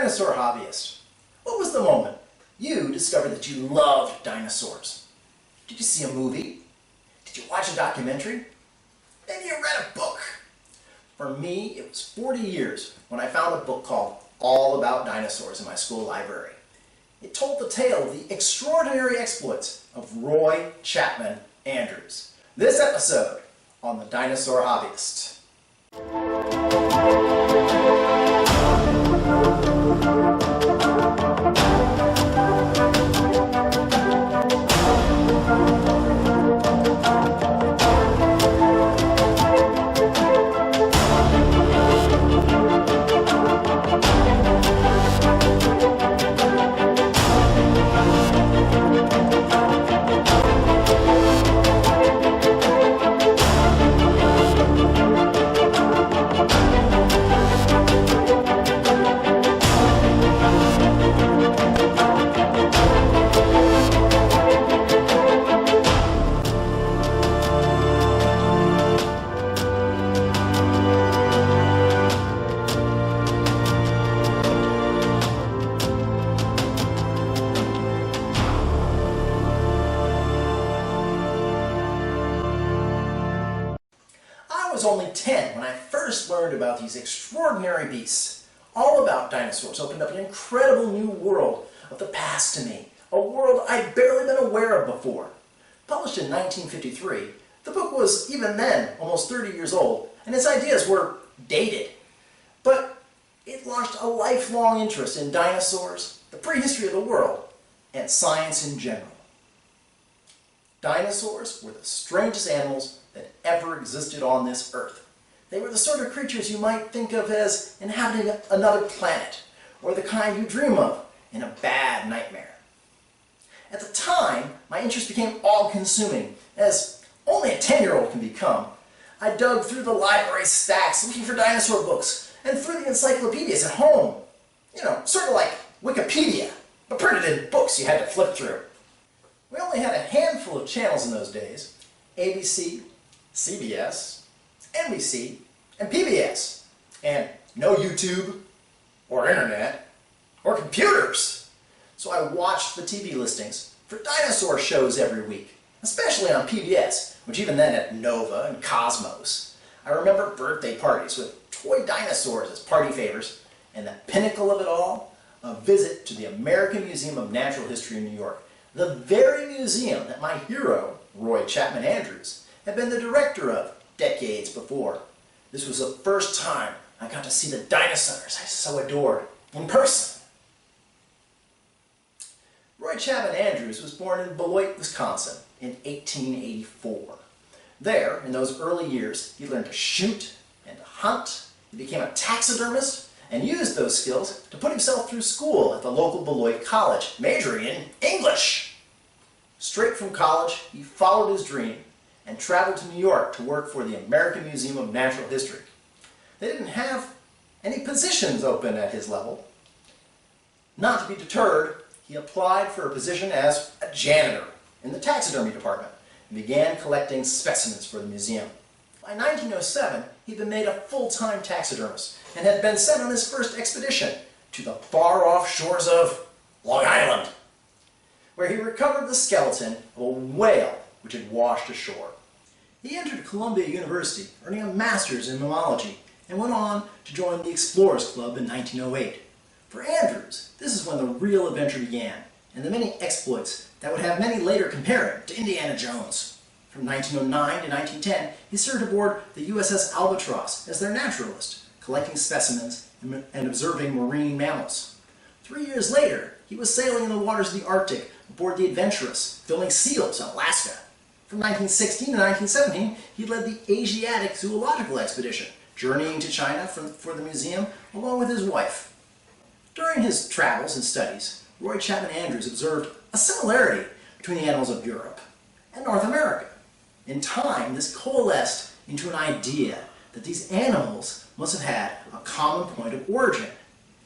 Dinosaur hobbyist, what was the moment you discovered that you loved dinosaurs? Did you see a movie? Did you watch a documentary? Maybe you read a book. For me, it was 40 years when I found a book called All About Dinosaurs in my school library. It told the tale of the extraordinary exploits of Roy Chapman Andrews. This episode on the Dinosaur Hobbyist. I was only 10 when I first learned about these extraordinary beasts. All About Dinosaurs opened up an incredible new world of the past to me, a world I'd barely been aware of before. Published in 1953, the book was, even then, almost 30 years old, and its ideas were dated. But it launched a lifelong interest in dinosaurs, the prehistory of the world, and science in general. Dinosaurs were the strangest animals that ever existed on this earth. They were the sort of creatures you might think of as inhabiting another planet, or the kind you dream of in a bad nightmare. At the time, my interest became all-consuming, as only a 10-year-old can become. I dug through the library stacks looking for dinosaur books, and through the encyclopedias at home. You know, sort of like Wikipedia, but printed in books you had to flip through. We only had a handful of channels in those days: ABC, CBS, NBC, and PBS, and no YouTube, or internet, or computers. So I watched the TV listings for dinosaur shows every week, especially on PBS, which even then had Nova and Cosmos. I remember birthday parties with toy dinosaurs as party favors, and the pinnacle of it all, a visit to the American Museum of Natural History in New York, the very museum that my hero, Roy Chapman Andrews, had been the director of decades before. This was the first time I got to see the dinosaurs I so adored in person. Roy Chapman Andrews was born in Beloit, Wisconsin in 1884. There, in those early years, he learned to shoot and to hunt. He became a taxidermist and used those skills to put himself through school at the local Beloit College, majoring in English. Straight from college, he followed his dream and traveled to New York to work for the American Museum of Natural History. They didn't have any positions open at his level. Not to be deterred, he applied for a position as a janitor in the taxidermy department and began collecting specimens for the museum. By 1907, he'd been made a full-time taxidermist and had been sent on his first expedition to the far-off shores of Long Island, where he recovered the skeleton of a whale which had washed ashore. He entered Columbia University, earning a master's in mammalogy, and went on to join the Explorers Club in 1908. For Andrews, this is when the real adventure began, and the many exploits that would have many later compare him to Indiana Jones. From 1909 to 1910, he served aboard the USS Albatross as their naturalist, collecting specimens and observing marine mammals. 3 years later, he was sailing in the waters of the Arctic aboard the Adventurous, filming seals in Alaska. From 1916 to 1917, he led the Asiatic Zoological Expedition, journeying to China for the museum along with his wife. During his travels and studies, Roy Chapman Andrews observed a similarity between the animals of Europe and North America. In time, this coalesced into an idea that these animals must have had a common point of origin.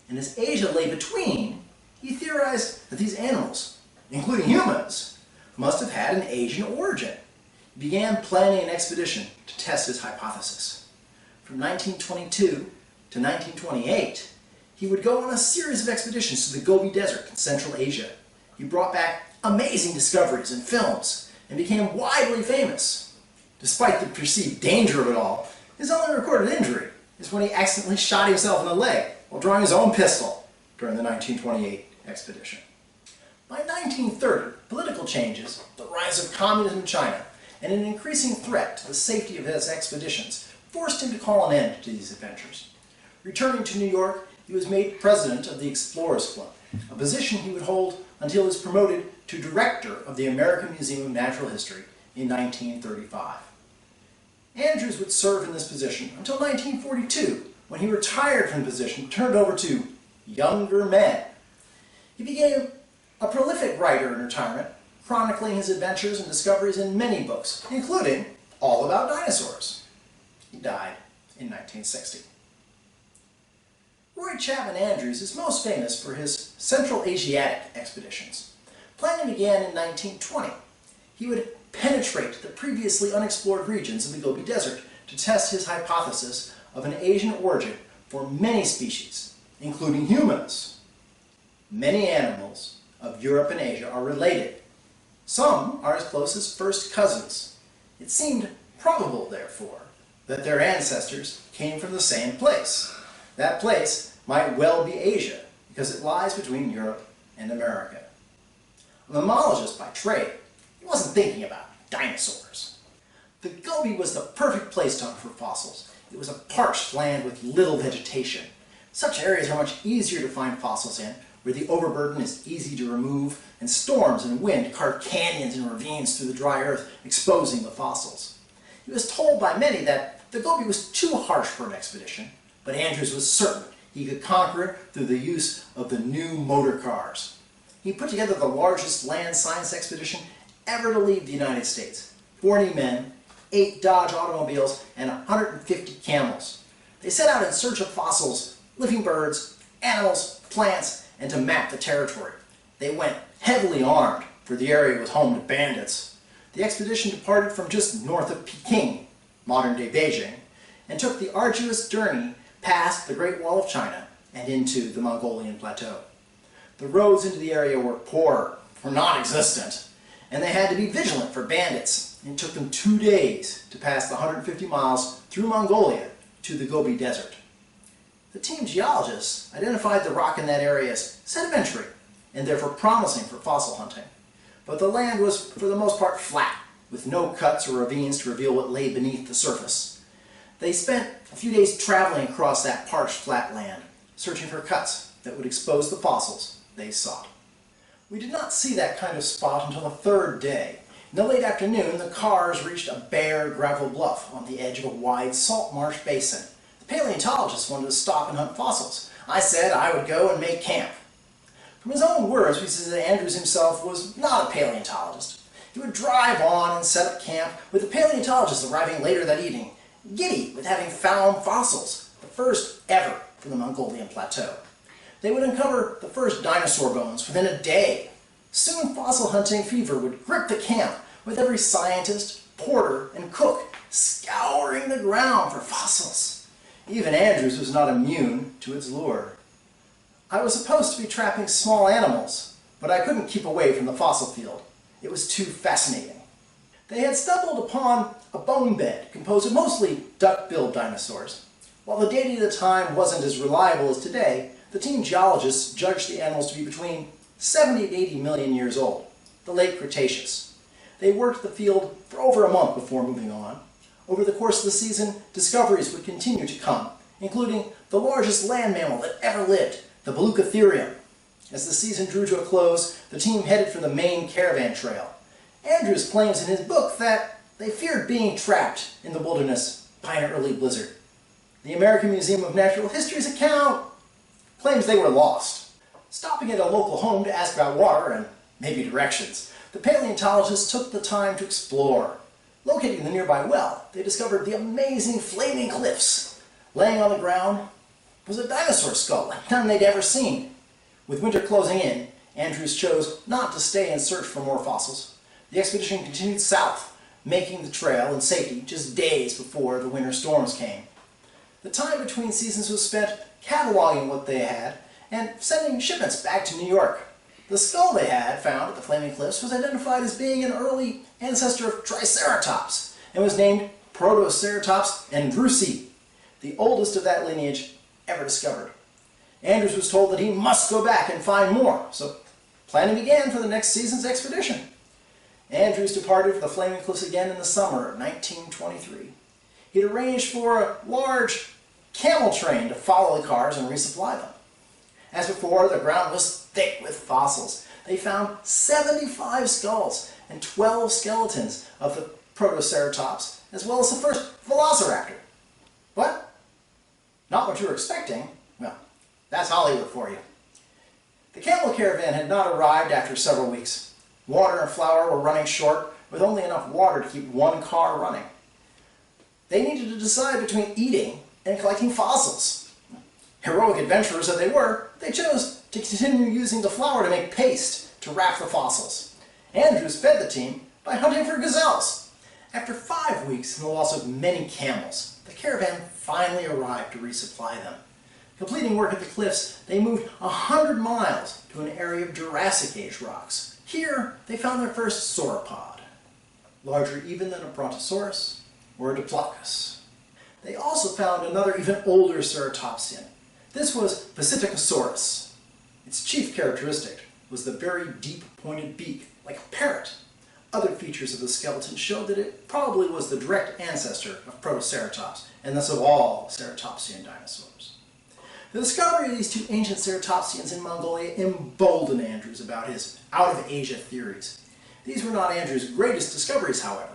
And as Asia lay between, he theorized that these animals, including humans, must have had an Asian origin. He began planning an expedition to test his hypothesis. From 1922 to 1928, he would go on a series of expeditions to the Gobi Desert in Central Asia. He brought back amazing discoveries and films and became widely famous. Despite the perceived danger of it all, his only recorded injury is when he accidentally shot himself in the leg while drawing his own pistol during the 1928 expedition. By 1930, political changes, the rise of communism in China, and an increasing threat to the safety of his expeditions forced him to call an end to these adventures. Returning to New York, he was made president of the Explorers Club, a position he would hold until he was promoted to director of the American Museum of Natural History in 1935. Andrews would serve in this position until 1942, when he retired from the position and turned over to younger men. He became a prolific writer in retirement, chronicling his adventures and discoveries in many books, including All About Dinosaurs. He died in 1960. Roy Chapman Andrews is most famous for his Central Asiatic expeditions. Planning began in 1920. He would penetrate the previously unexplored regions of the Gobi Desert to test his hypothesis of an Asian origin for many species, including humans. Many animals of Europe and Asia are related. Some are as close as first cousins. It seemed probable, therefore, that their ancestors came from the same place. That place might well be Asia, because it lies between Europe and America. A mammologist by trade, he wasn't thinking about dinosaurs. The Gobi was the perfect place to hunt for fossils. It was a parched land with little vegetation. Such areas are much easier to find fossils in, where the overburden is easy to remove, and storms and wind carve canyons and ravines through the dry earth, exposing the fossils. He was told by many that the Gobi was too harsh for an expedition, but Andrews was certain he could conquer it through the use of the new motor cars. He put together the largest land science expedition ever to leave the United States. 40 men, 8 Dodge automobiles, and 150 camels. They set out in search of fossils, living birds, animals, plants, and to map the territory. They went heavily armed, for the area was home to bandits. The expedition departed from just north of Peking, modern-day Beijing, and took the arduous journey past the Great Wall of China and into the Mongolian Plateau. The roads into the area were poor, or non-existent, and they had to be vigilant for bandits. It took them 2 days to pass the 150 miles through Mongolia to the Gobi Desert. The team geologists identified the rock in that area as sedimentary and therefore promising for fossil hunting. But the land was, for the most part, flat, with no cuts or ravines to reveal what lay beneath the surface. They spent a few days traveling across that parched flat land, searching for cuts that would expose the fossils they sought. We did not see that kind of spot until the 3rd day. In the late afternoon, the cars reached a bare gravel bluff on the edge of a wide salt marsh basin. The paleontologists wanted to stop and hunt fossils. I said I would go and make camp. From his own words, we see that Andrews himself was not a paleontologist. He would drive on and set up camp, with the paleontologists arriving later that evening, giddy with having found fossils, the first ever from the Mongolian Plateau. They would uncover the first dinosaur bones within a day. Soon fossil hunting fever would grip the camp, with every scientist, porter, and cook scouring the ground for fossils. Even Andrews was not immune to its lure. I was supposed to be trapping small animals, but I couldn't keep away from the fossil field. It was too fascinating. They had stumbled upon a bone bed composed of mostly duck-billed dinosaurs. While the dating of the time wasn't as reliable as today, the team geologists judged the animals to be between 70 and 80 million years old, the late Cretaceous. They worked the field for over a month before moving on. Over the course of the season, discoveries would continue to come, including the largest land mammal that ever lived, the Baluchitherium. As the season drew to a close, the team headed for the main caravan trail. Andrews claims in his book that they feared being trapped in the wilderness by an early blizzard. The American Museum of Natural History's account claims they were lost. Stopping at a local home to ask about water and maybe directions, the paleontologists took the time to explore. Locating the nearby well, they discovered the amazing flaming cliffs. Laying on the ground was a dinosaur skull like none they'd ever seen. With winter closing in, Andrews chose not to stay and search for more fossils. The expedition continued south, making the trail in safety just days before the winter storms came. The time between seasons was spent cataloging what they had and sending shipments back to New York. The skull they had found at the Flaming Cliffs was identified as being an early ancestor of Triceratops and was named Protoceratops andrewsi, the oldest of that lineage ever discovered. Andrews was told that he must go back and find more, so planning began for the next season's expedition. Andrews departed for the Flaming Cliffs again in the summer of 1923. He'd arranged for a large camel train to follow the cars and resupply them. As before, the ground was thick with fossils. They found 75 skulls and 12 skeletons of the Protoceratops, as well as the first velociraptor. What? Not what you were expecting? Well, that's Hollywood for you. The camel caravan had not arrived after several weeks. Water and flour were running short, with only enough water to keep one car running. They needed to decide between eating and collecting fossils. Heroic adventurers that they were, they chose to continue using the flour to make paste to wrap the fossils. Andrews fed the team by hunting for gazelles. After 5 weeks and the loss of many camels, the caravan finally arrived to resupply them. Completing work at the cliffs, they moved 100 miles to an area of Jurassic Age rocks. Here, they found their first sauropod, larger even than a Brontosaurus or a Diplodocus. They also found another even older ceratopsian. This was Pacificosaurus. Its chief characteristic was the very deep pointed beak, like a parrot. Other features of the skeleton showed that it probably was the direct ancestor of Protoceratops, and thus of all ceratopsian dinosaurs. The discovery of these two ancient ceratopsians in Mongolia emboldened Andrews about his out-of-Asia theories. These were not Andrews' greatest discoveries, however.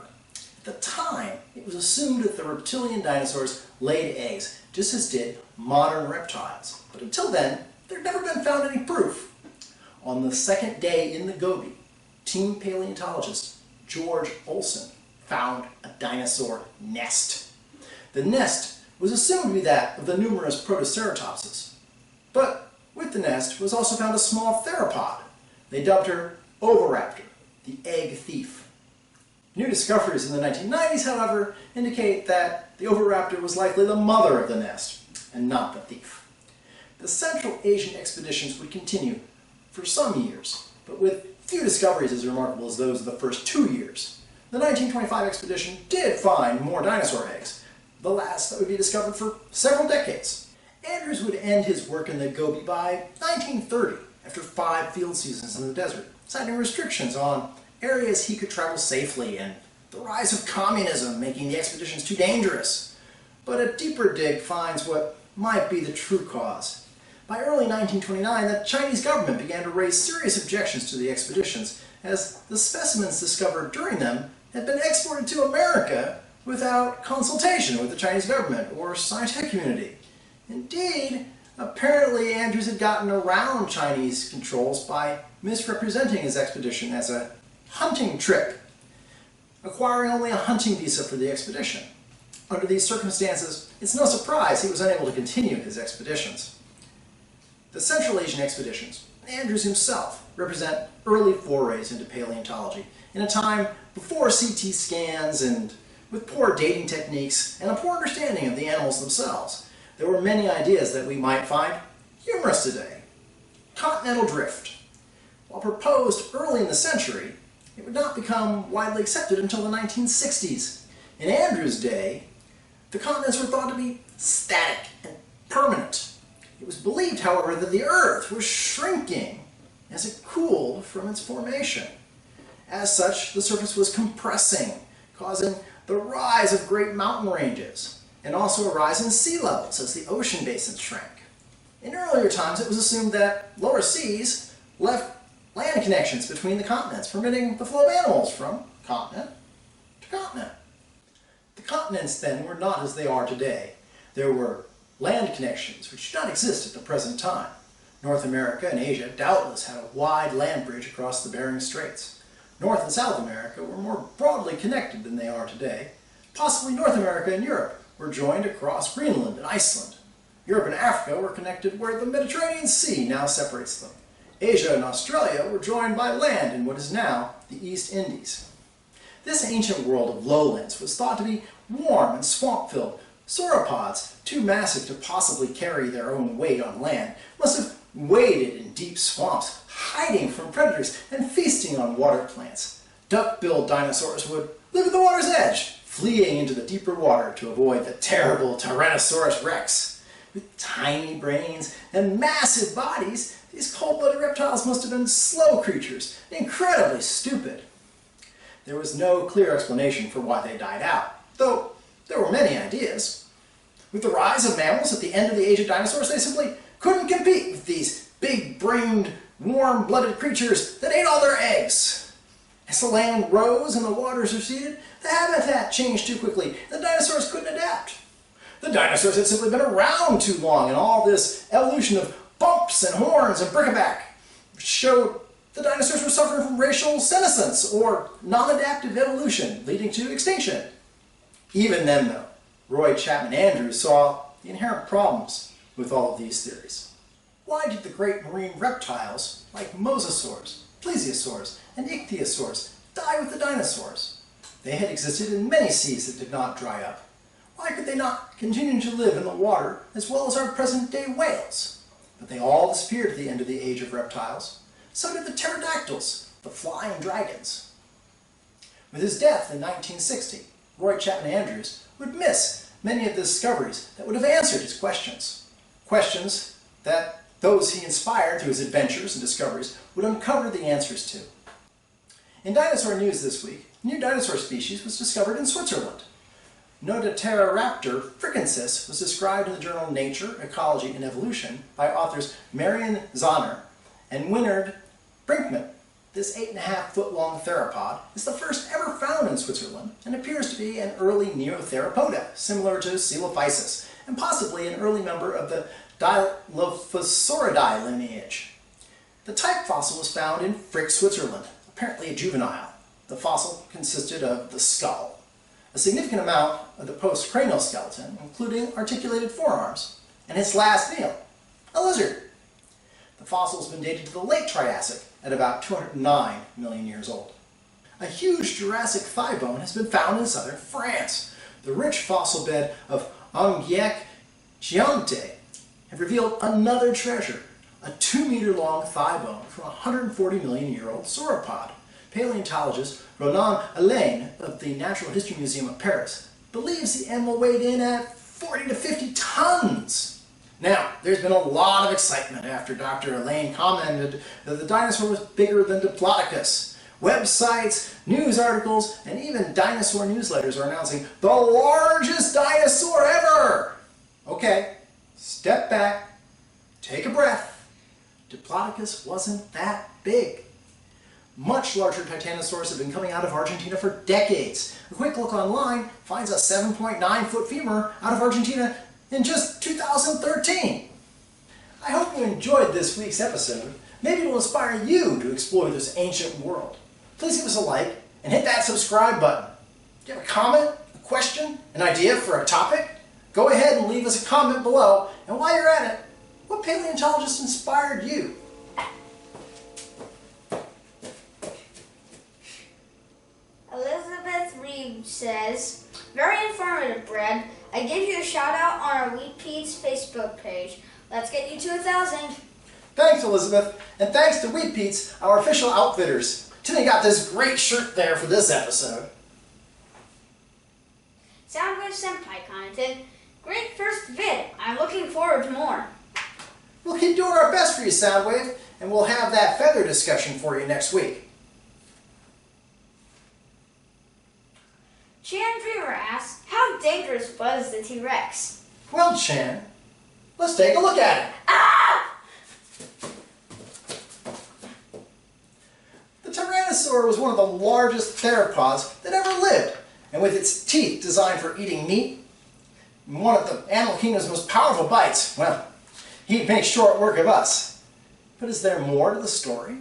At the time, it was assumed that the reptilian dinosaurs laid eggs, just as did modern reptiles. But until then, there had never been found any proof. On the second day in the Gobi, team paleontologist George Olson found a dinosaur nest. The nest was assumed to be that of the numerous Protoceratopses. But with the nest was also found a small theropod. They dubbed her Oviraptor, the egg thief. New discoveries in the 1990s, however, indicate that the Oviraptor was likely the mother of the nest, and not the thief. The Central Asian expeditions would continue for some years, but with few discoveries as remarkable as those of the first 2 years. The 1925 expedition did find more dinosaur eggs, the last that would be discovered for several decades. Andrews would end his work in the Gobi by 1930, after 5 field seasons in the desert, citing restrictions on areas he could travel safely and the rise of communism making the expeditions too dangerous. But a deeper dig finds what might be the true cause. By early 1929, the Chinese government began to raise serious objections to the expeditions, as the specimens discovered during them had been exported to America without consultation with the Chinese government or scientific community. Indeed, apparently Andrews had gotten around Chinese controls by misrepresenting his expedition as a hunting trip, acquiring only a hunting visa for the expedition. Under these circumstances, it's no surprise he was unable to continue his expeditions. The Central Asian expeditions, Andrews himself, represent early forays into paleontology in a time before CT scans and with poor dating techniques and a poor understanding of the animals themselves. There were many ideas that we might find humorous today. Continental drift. While proposed early in the century, it would not become widely accepted until the 1960s. In Andrews' day, the continents were thought to be static and permanent. It was believed, however, that the Earth was shrinking as it cooled from its formation. As such, the surface was compressing, causing the rise of great mountain ranges, and also a rise in sea levels as the ocean basins shrank. In earlier times, it was assumed that lower seas left land connections between the continents, permitting the flow of animals from continent to continent. The continents, then, were not as they are today. There were land connections which do not exist at the present time. North America and Asia doubtless had a wide land bridge across the Bering Straits. North and South America were more broadly connected than they are today. Possibly North America and Europe were joined across Greenland and Iceland. Europe and Africa were connected where the Mediterranean Sea now separates them. Asia and Australia were joined by land in what is now the East Indies. This ancient world of lowlands was thought to be warm and swamp-filled, Sauropods, too massive to possibly carry their own weight on land, must have waded in deep swamps, hiding from predators and feasting on water plants. Duck-billed dinosaurs would live at the water's edge, fleeing into the deeper water to avoid the terrible Tyrannosaurus rex. With tiny brains and massive bodies, these cold-blooded reptiles must have been slow creatures, incredibly stupid. There was no clear explanation for why they died out, though there were many ideas. With the rise of mammals at the end of the age of dinosaurs, they simply couldn't compete with these big-brained, warm-blooded creatures that ate all their eggs. As the land rose and the waters receded, the habitat changed too quickly, and the dinosaurs couldn't adapt. The dinosaurs had simply been around too long, and all this evolution of bumps and horns and bric-a-brac showed the dinosaurs were suffering from racial senescence, or non-adaptive evolution, leading to extinction. Even then, though, Chapman Andrews saw the inherent problems with all of these theories. Why did the great marine reptiles, like mosasaurs, plesiosaurs, and ichthyosaurs, die with the dinosaurs? They had existed in many seas that did not dry up. Why could they not continue to live in the water as well as our present-day whales? But they all disappeared at the end of the age of reptiles. So did the pterodactyls, the flying dragons. With his death in 1960, Chapman Andrews would miss many of the discoveries that would have answered his questions. Questions that those he inspired through his adventures and discoveries would uncover the answers to. In dinosaur news this week, a new dinosaur species was discovered in Switzerland. Nodoterraptor fricensis was described in the journal Nature, Ecology, and Evolution by authors Marion Zahner and Winard Brinkman. This 8.5-foot-long theropod is the first ever found in Switzerland and appears to be an early neotheropoda, similar to Coelophysis, and possibly an early member of the Dilophosauridae lineage. The type fossil was found in Frick, Switzerland, apparently a juvenile. The fossil consisted of the skull, a significant amount of the postcranial skeleton, including articulated forearms, and its last meal, a lizard. The fossil has been dated to the late Triassic at about 209 million years old. A huge Jurassic thigh bone has been found in southern France. The rich fossil bed of Anguiac-Chiante have revealed another treasure, a 2-meter-long thigh bone from a 140-million-year-old sauropod. Paleontologist Ronan Alain of the Natural History Museum of Paris believes the animal weighed in at 40 to 50 tons. Now, there's been a lot of excitement after Dr. Alain commented that the dinosaur was bigger than Diplodocus. Websites, news articles, and even dinosaur newsletters are announcing the largest dinosaur ever! Okay, step back, take a breath. Diplodocus wasn't that big. Much larger titanosaurs have been coming out of Argentina for decades. A quick look online finds a 7.9-foot femur out of Argentina in just 2013. I hope you enjoyed this week's episode. Maybe it will inspire you to explore this ancient world. Please give us a like and hit that subscribe button. Do you have a comment, a question, an idea for a topic? Go ahead and leave us a comment below. And while you're at it, what paleontologist inspired you? Elizabeth Reed says, very informative, Brad. I give you a shout out on our Wheat Pete's Facebook page. Let's get you to 1,000. Thanks, Elizabeth. And thanks to Wheat Pete's, our official outfitters. Timmy got this great shirt there for this episode. Soundwave Senpai commented, great first vid. I'm looking forward to more. We'll keep doing our best for you, Soundwave, and we'll have that feather discussion for you next week. Chan Dreamer asks, how dangerous was the T-Rex? Well, Chan, let's take a look at it. Ah! The Tyrannosaur was one of the largest theropods that ever lived, and with its teeth designed for eating meat, and one of the animal kingdom's most powerful bites, well, he'd make short work of us. But is there more to the story?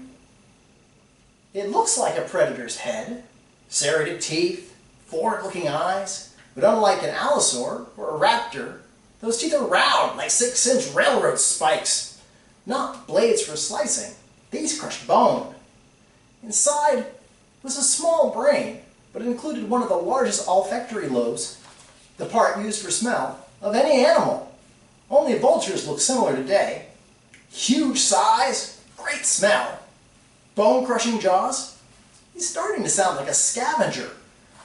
It looks like a predator's head, serrated teeth, forward-looking eyes, but unlike an allosaur or a raptor, those teeth are round like 6-inch railroad spikes, not blades for slicing. These crushed bone. Inside was a small brain, but it included one of the largest olfactory lobes the part used for smell of any animal. Only vultures look similar today. Huge size, great smell, bone-crushing jaws. He's starting to sound like a scavenger,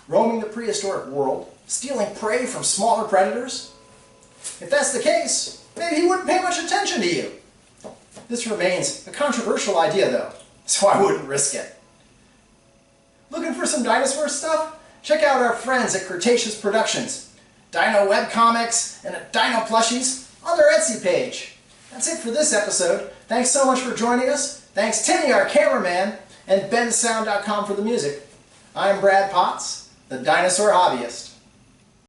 roaming the prehistoric world, stealing prey from smaller predators. If that's the case, maybe he wouldn't pay much attention to you. This remains a controversial idea though, so I wouldn't risk it. Looking for some dinosaur stuff? Check out our friends at Cretaceous Productions, Dino Webcomics, and Dino Plushies on their Etsy page. That's it for this episode. Thanks so much for joining us. Thanks Timmy, our cameraman, and bensound.com for the music. I'm Brad Potts, the Dinosaur Hobbyist.